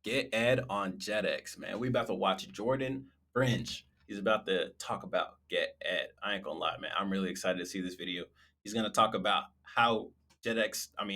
Get Ed on JetX, man. We about to watch Jordan Fringe. He's about to talk about Get Ed. I ain't gonna lie, man. I'm really excited to see this video. He's gonna talk about how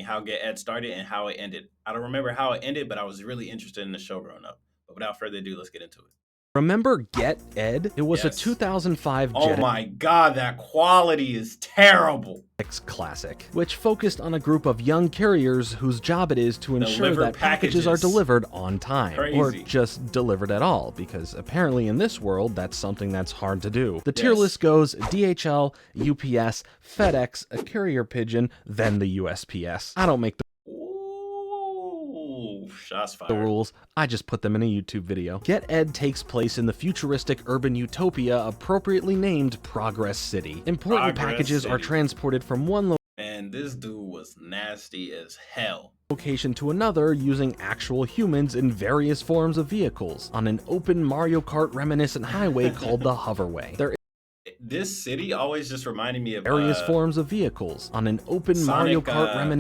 how Get Ed started and how it ended. I don't remember how it ended, but I was really interested in the show growing up. But without further ado, let's get into it. Remember Get Ed? It was a Yes. 2005 Oh my god, that quality is terrible. JetX classic, which focused on a group of young carriers whose job it is to ensure Deliver that packages are packages. delivered on time, or Crazy. just delivered at all, because apparently in this world that's something that's hard to do. The tier Yes. list goes DHL, UPS, FedEx, a carrier pigeon, then the USPS. I don't make the Ooh, shots fired. rules, I just put them in a YouTube video. Get Ed takes place in the futuristic urban utopia appropriately named Progress City. Important Progress packages are City. transported from one Man, this dude was nasty as hell. location to another using actual humans in various forms of vehicles on an open Mario Kart reminiscent highway called the Hoverway. There This city always just reminded me of various forms of vehicles on an open Mario Kart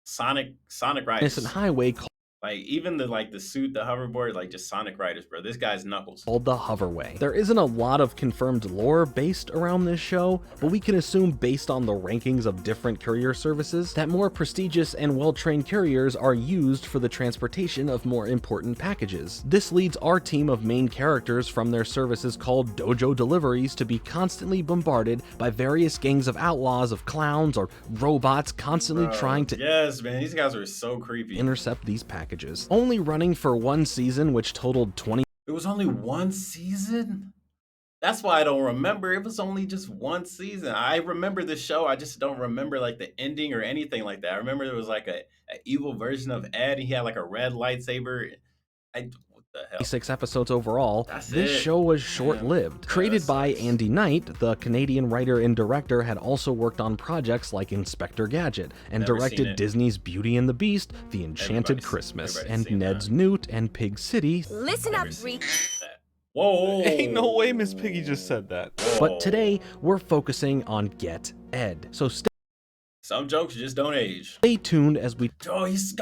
Sonic Riders. reminiscent highway called Like even the suit, the hoverboard, like just Sonic Riders, bro. This guy's Knuckles. the Hoverway. There isn't a lot of confirmed lore based around this show, but we can assume based on the rankings of different courier services that more prestigious and well-trained couriers are used for the transportation of more important packages. This leads our team of main characters from their services called Dojo Deliveries to be constantly bombarded by various gangs of outlaws of clowns or robots constantly Bro, trying to yes, man, these guys are so creepy. intercept these packages. Only running for one season, which totaled 20 It was only one season. That's why I don't remember. It was only just one season. I remember the show. I just don't remember like the ending or anything like that. I remember there was like a evil version of Ed. He had like a red lightsaber. What the hell? 6 episodes overall. That's This it. show was Damn. short-lived. Yeah, Created that by sucks. Andy Knight, the Canadian writer and director had also worked on projects like Inspector Gadget and Never seen directed it. Disney's Beauty and the Beast, The Enchanted Everybody's- Christmas, everybody's and seen Ned's that. Newt and Pig City. Listen up, Never seen Reek. that. Whoa. Ain't no way Miss Piggy just said that. Whoa. But today, we're focusing on Get Ed. So Some jokes just don't age. stay tuned as we Oh, he's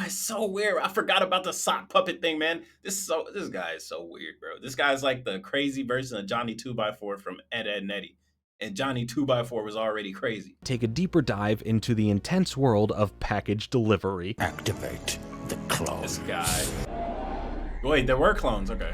so weird. I forgot about the sock puppet thing, man. This guy is so weird, bro. This guy's like the crazy version of Johnny 2x4 from Ed, Edd n Eddy. And Johnny 2x4 was already crazy. take a deeper dive into the intense world of package delivery. Activate the clone. This guy. Wait, there were clones. Okay.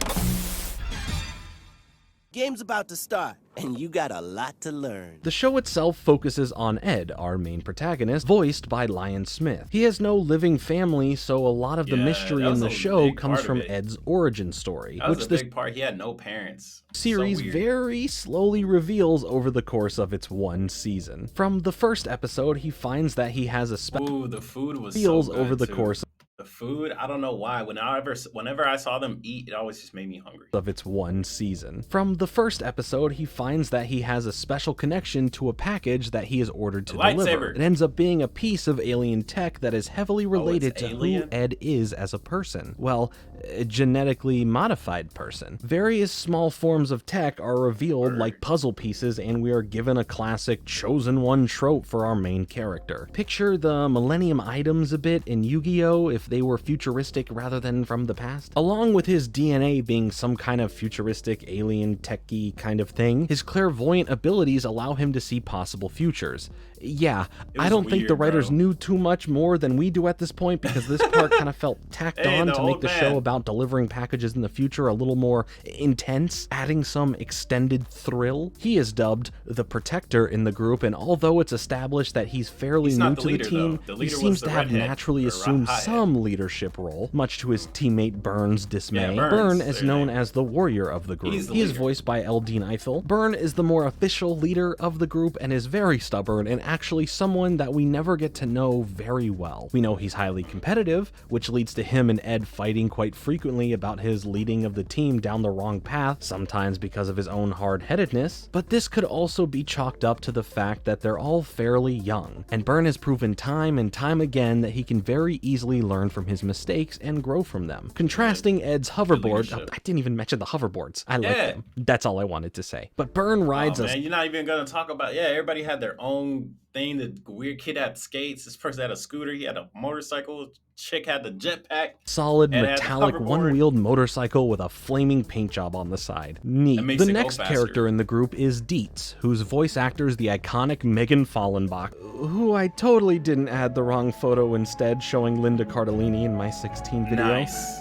Game's about to start, and you got a lot to learn. The show itself focuses on Ed, our main protagonist, voiced by Lion Smith. He has no living family, so a lot of the Yeah, mystery that in was the a show big comes part of from it. Ed's origin story, That was which a this big part. He had no parents. series So weird. very slowly reveals over the course of its one season. From the first episode, he finds that he has a special Ooh, the food was feels so good over the too. course The food, I don't know why. Whenever I saw them eat, it always just made me hungry. of its one season. From the first episode, he finds that he has a special connection to a package that he is ordered to A lightsaber. deliver. It ends up being a piece of alien tech that is heavily related to who alien? Ed is as a person. Well, a genetically modified person. Various small forms of tech are revealed Word. like puzzle pieces, and we are given a classic chosen one trope for our main character. Picture the Millennium items a bit in Yu-Gi-Oh! If they were futuristic rather than from the past. Along with his DNA being some kind of futuristic alien techy kind of thing, his clairvoyant abilities allow him to see possible futures. Yeah, It I was don't think the weird, writers bro. knew too much more than we do at this point, because this part kind of felt tacked Hey, on the to make old the man. show about delivering packages in the future a little more intense, adding some extended thrill. He is dubbed the Protector in the group, and although it's established that he's fairly He's new not the to leader, the team, though. The he leader seems was to the have redhead, naturally or assumed hothead. some leadership role, much to his teammate Burn's dismay. Yeah, Burn Burns, is their known name. as the warrior of the group. He's the He is leader. voiced by Eldine Eiffel. Burn is the more official leader of the group and is very stubborn and actually someone that we never get to know very well. We know he's highly competitive, which leads to him and Ed fighting quite frequently about his leading of the team down the wrong path, sometimes because of his own hard-headedness, but this could also be chalked up to the fact that they're all fairly young, and Burn has proven time and time again that he can very easily learn from his mistakes and grow from them. Contrasting Ed's hoverboard, leadership. I didn't even mention the hoverboards. I like Yeah. them. That's all I wanted to say. But Burn rides Oh, a man, you're not even gonna talk about. Yeah, everybody had their own thing. The weird kid had skates. This person had a scooter. He had a motorcycle. Chick had the jetpack. Solid And it had the metallic hoverboard. one-wheeled motorcycle with a flaming paint job on the side. Neat. That makes The it go next faster. character in the group is Dietz, whose voice actor is the iconic Megan Fallenbach, who I totally didn't add the wrong photo instead, showing Linda Cardellini in my 16 video. Nice.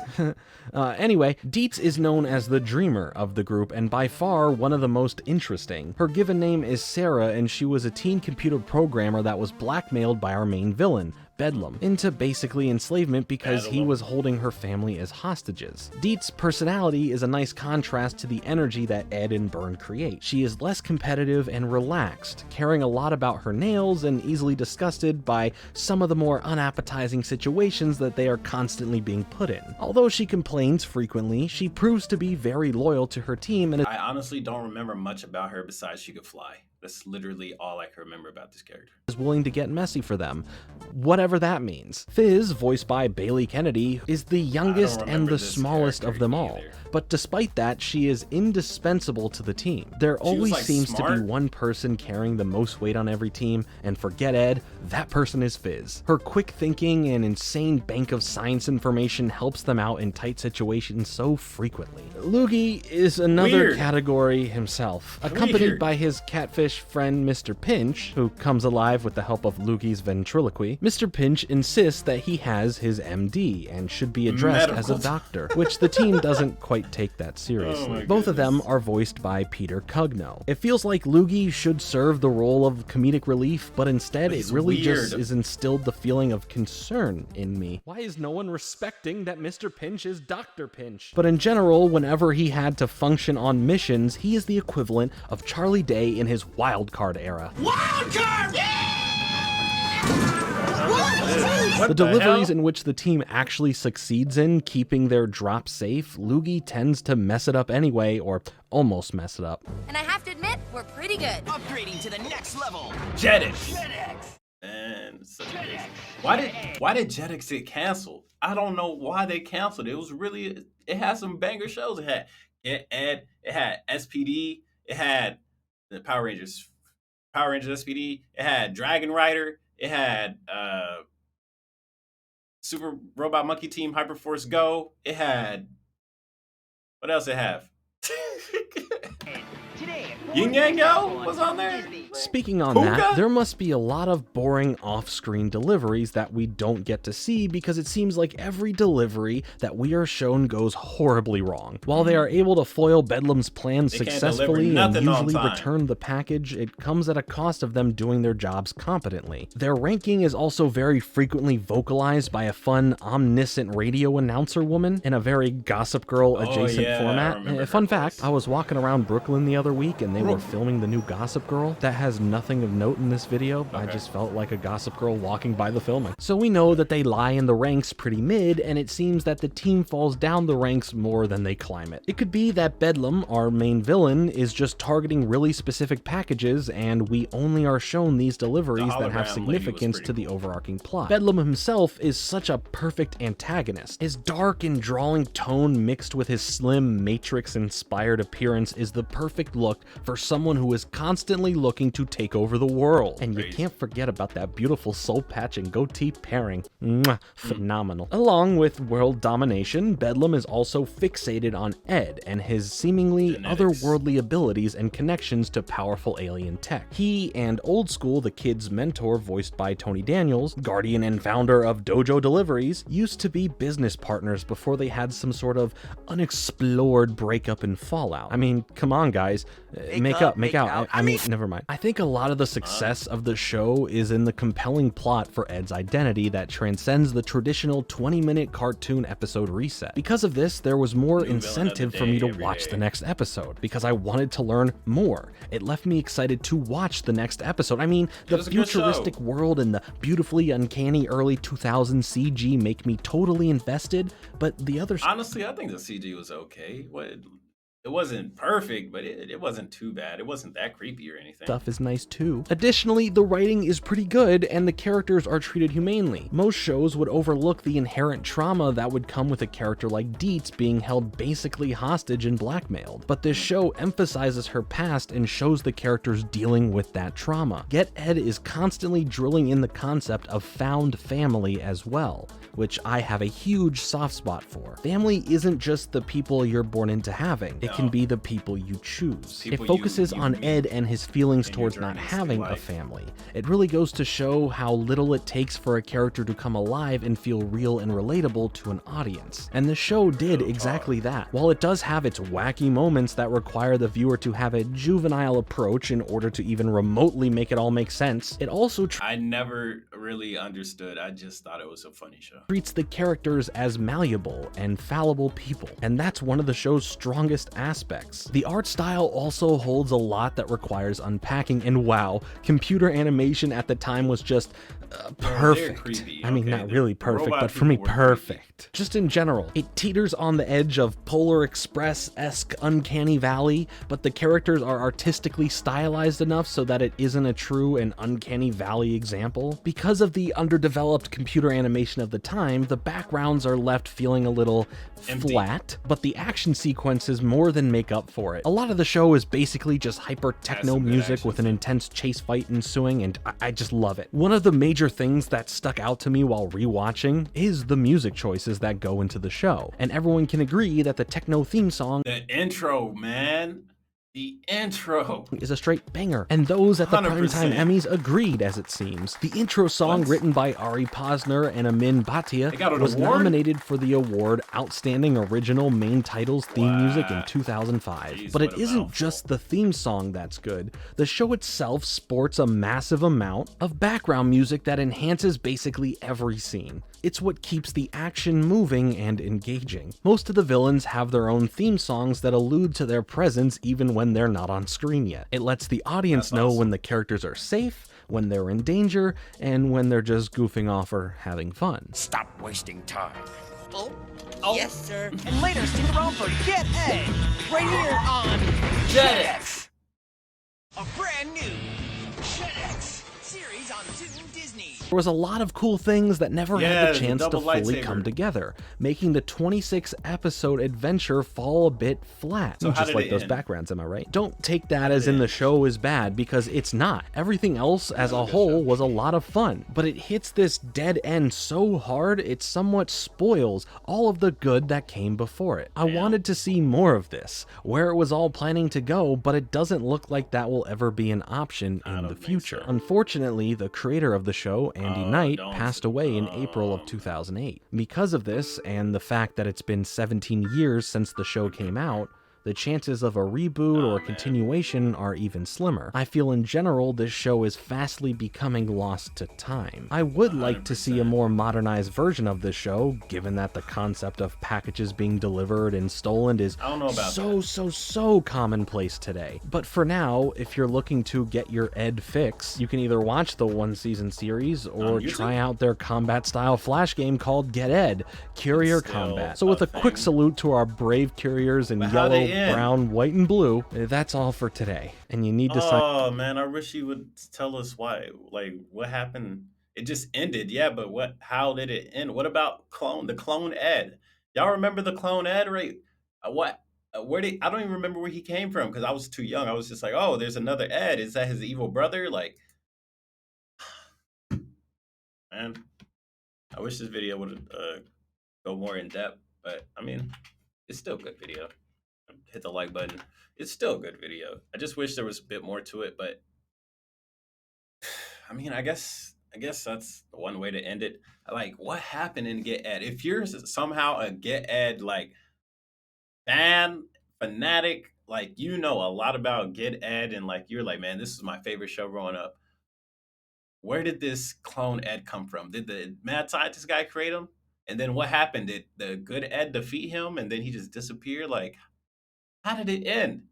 Anyway, Dietz is known as the dreamer of the group and by far one of the most interesting. Her given name is Sarah, and she was a teen computer programmer that was blackmailed by our main villain, Bedlam, into basically enslavement because he was holding her family as hostages. Dietz's personality is a nice contrast to the energy that Ed and Byrne create. She is less competitive and relaxed, caring a lot about her nails and easily disgusted by some of the more unappetizing situations that they are constantly being put in. Although she complains frequently, she proves to be very loyal to her team and I honestly don't remember much about her besides she could fly. That's literally all I can remember about this character. is willing to get messy for them, whatever that means. Fizz, voiced by Bailey Kennedy, is the youngest and remember the this smallest of them all, character but despite that, she is indispensable to the team. There She was, always like, seems to be smart. one person carrying the most weight on every team, and forget Ed, that person is Fizz. Her quick thinking and insane bank of science information helps them out in tight situations so frequently. Loogie is another Weird. category himself, accompanied Weird. by his catfish friend Mr. Pinch, who comes alive with the help of Loogie's ventriloquy. Mr. Pinch insists that he has his MD and should be addressed as a Medical. doctor, which the team doesn't quite take that seriously. Oh my Both of them goodness. are voiced by Peter Cugno. It feels like Loogie should serve the role of comedic relief, but instead But it he's really just weird. is instilled the feeling of concern in me. Why is no one respecting that Mr. Pinch is Dr. Pinch? But in general, whenever he had to function on missions, he is the equivalent of Charlie Day in his wild card era. What The deliveries hell? in which the team actually succeeds in keeping their drop safe, Loogie tends to mess it up anyway, or almost mess it up. And I have to admit, we're pretty good. Upgrading to the next level. Jetix. And such a good- why did Jetix get canceled? I don't know why they canceled it. It was really, it had some banger shows. It had Ed, it had SPD, it had the Power Rangers SPD, it had Dragon Rider, it had Super Robot Monkey Team Hyperforce Go, it had, what else it have? Yin Yang Yo was on there. Speaking on Puka? that, there must be a lot of boring off-screen deliveries that we don't get to see because it seems like every delivery that we are shown goes horribly wrong. While they are able to foil Bedlam's plan They can't successfully deliver and nothing on usually time. return the package, it comes at a cost of them doing their jobs competently. Their ranking is also very frequently vocalized by a fun, omniscient radio announcer woman in a very Gossip Girl adjacent yeah, I format. remember her Fun voice. fact, I was walking around Brooklyn the other week and they were filming the new Gossip Girl. That has nothing of note in this video. I Okay. just felt like a Gossip Girl walking by the filming. So we know that they lie in the ranks pretty mid, and it seems that the team falls down the ranks more than they climb it. It could be that Bedlam, our main villain, is just targeting really specific packages, and we only are shown these deliveries that have hologram lady was significance pretty to the cool. overarching plot. Bedlam himself is such a perfect antagonist. His dark and drawling tone mixed with his slim Matrix-inspired appearance is the perfect look for someone who is constantly looking to take over the world. And you Crazy. can't forget about that beautiful soul patch and goatee pairing. Mwah, phenomenal. Along with world domination, Bedlam is also fixated on Ed and his seemingly Genetics. otherworldly abilities and connections to powerful alien tech. He and Old School, the kid's mentor voiced by Tony Daniels, guardian and founder of Dojo Deliveries, used to be business partners before they had some sort of unexplored breakup and fallout. I mean, come on guys, make out. I mean, never mind. I think a lot of the success of the show is in the compelling plot for Ed's identity that transcends the traditional 20-minute cartoon episode reset. Because of this, there was more New villain of the incentive for me day to every watch day. the next episode because I wanted to learn more. It left me excited to watch the next episode. I mean, the was a good futuristic show. world and the beautifully uncanny early 2000s CG make me totally invested, but the other Honestly, I think the CG was okay. What it wasn't perfect, but it wasn't too bad. It wasn't that creepy or anything. Stuff is nice too. Additionally, the writing is pretty good and the characters are treated humanely. Most shows would overlook the inherent trauma that would come with a character like Dietz being held basically hostage and blackmailed, but this show emphasizes her past and shows the characters dealing with that trauma. Get Ed is constantly drilling in the concept of found family as well, which I have a huge soft spot for. Family isn't just the people you're born into having, it can be the people you choose. People It focuses you on meet Ed and his feelings in your towards not journeys through having a life. family. It really goes to show how little it takes for a character to come alive and feel real and relatable to an audience. And the show did exactly that. While it does have its wacky moments that require the viewer to have a juvenile approach in order to even remotely make it all make sense, it also I never really understood. I just thought it was a funny show. treats the characters as malleable and fallible people, and that's one of the show's strongest aspects. The art style also holds a lot that requires unpacking, and wow, computer animation at the time was just perfect. creepy, I mean, okay? not The really perfect, robot but for me, people were perfect. Just in general, it teeters on the edge of Polar Express-esque uncanny valley, but the characters are artistically stylized enough so that it isn't a true and uncanny valley example. Because of the underdeveloped computer animation of the time, the backgrounds are left feeling a little Empty. flat, but the action sequences more than make up for it. A lot of the show is basically just hyper techno some good music action with an intense chase fight ensuing, and I just love it. One of the major things that stuck out to me while rewatching is the music choices that go into the show, and everyone can agree that the techno theme song The intro, man. The intro. is a straight banger, and those at the 100%. Primetime Emmys agreed, as it seems. The intro song, What? written by Ari Posner and Amin Bhatia, It got an was award? nominated for the award Outstanding Original Main Titles Theme Music in Wow. 2005. Jeez, But it what a isn't mouthful. just the theme song that's good. The show itself sports a massive amount of background music that enhances basically every scene. It's what keeps the action moving and engaging. Most of the villains have their own theme songs that allude to their presence even when they're not on screen yet. It lets the audience That's know awesome. when the characters are safe, when they're in danger, and when they're just goofing off or having fun. Stop wasting time. Oh, yes, sir. And later, stick around for Get Ed, right here on JetX. a brand new JetX series on Toon Disney. There was a lot of cool things that never Yeah, had the the chance to double fully lightsaber. come together, making the 26 episode adventure fall a bit flat. So how Just did like it those end? backgrounds, am I right? Don't take that as in the show is bad, because it's not. Everything else as a was a good whole show. was a lot of fun, but it hits this dead end so hard it somewhat spoils all of the good that came before it. I wanted to see more of this, where it was all planning to go, but it doesn't look like that will ever be an option in don't the think future. so. Unfortunately, the creator of the show, Andy Knight, don't- passed away in April of 2008. Because of this, and the fact that it's been 17 years since the show came out, the chances of a reboot or a continuation are even slimmer. I feel in general this show is fastly becoming lost to time. I would like to see a more modernized version of this show, given that the concept of packages being delivered and stolen is I don't know about so commonplace today. But for now, if you're looking to get your Ed fix, you can either watch the one season series or YouTube? try out their combat style flash game called Get Ed, Courier It's still Combat. So with a a quick thing. salute to our brave couriers in But how'd yellow, they end? brown, white, and blue, that's all for today. And you need to sign. Oh man, I wish you would tell us why. Like, what happened? It just ended, yeah. But what? How did it end? What about the clone Ed? Y'all remember the clone Ed, right? What? Where did? I don't even remember where he came from because I was too young. I was just like, oh, there's another Ed. Is that his evil brother? Like, man, I wish this video would go more in depth. But I mean, it's still a good video. Hit the like button. It's still a good video. I just wish there was a bit more to it, but I mean, I guess that's one way to end it. Like, what happened in Get Ed? If you're somehow a Get Ed like fanatic, like you know a lot about Get Ed, and like you're like, man, this is my favorite show growing up. Where did this clone Ed come from? Did the mad scientist guy create him? And then what happened? Did the good Ed defeat him, and then he just disappeared? Like, how did it end?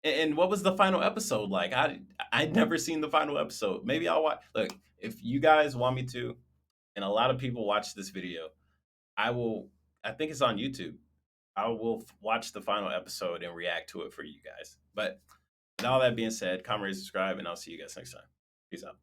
And what was the final episode like? I'd never seen the final episode. Maybe I'll watch. Look, if you guys want me to, and a lot of people watch this video, I will. I think it's on YouTube. I will watch the final episode and react to it for you guys. But with all that being said, comment, rate, subscribe, and I'll see you guys next time. Peace out.